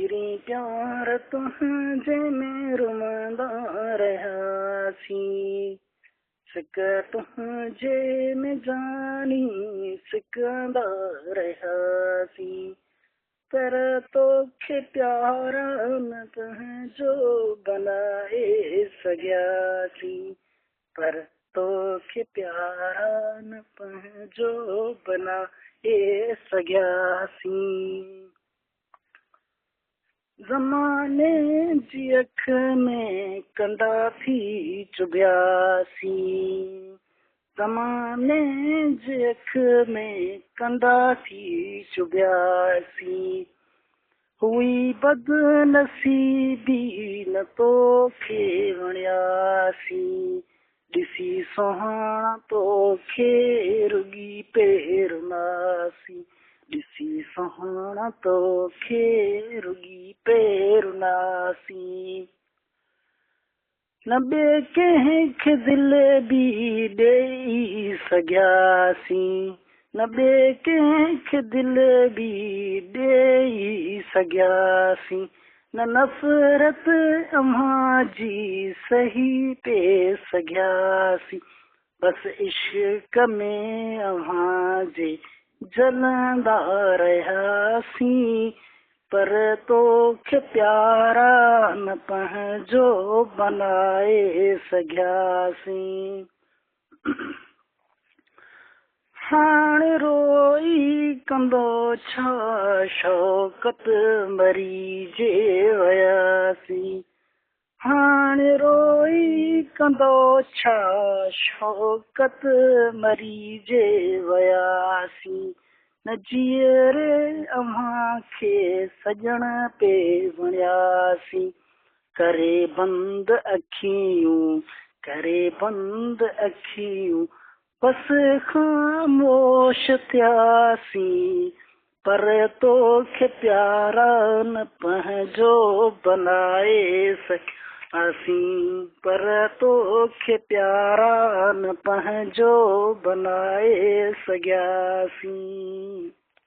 तिरी प्यार तुझे में रुमदा रहासी सिक तुझे में जानी सिकंदा रहासी पर तोखे प्यारा न तुझो बनाए सग्यासी पर तोखे प्यारा न तुझो बनाए सग्यासी ज़माने जी अख में कंदा थी चुभियासी ज़माने जी अख में कंदा थी चुभियासी हुई बदनसीबी न तोखे वणियासी ॾिसी सुहाना तोखे रुगी पेरुनासी ॾिसी सुहाना तोखे रुगी पेरुनासी न ॿिए कंहिंखे दिल बि ॾेई सघियासी न ॿिए कंहिंखे दिल बि ॾेई सघियासी न नफ़रत अम्हां जी सही पे सघियासी बस इश्क में अम्हां जे जलंदा रहियासी पर तोखे प्यारा न पंहिंजो बनाए सघियासी हाणे रोई कंदो छा शौक़त मरी जे वयासी हाणे रोई कंदो छा शौक़त मरी जे वयासी न जीअरे अव्हां खे सजण पे वणियासी करे बंद अखियूं बस ख़ामोश थियासी पर तोखे प्यारा न पंहिंजो बनाए सघियासी पर तोखे प्यारा न पंहिंजो बनाए सघियासी।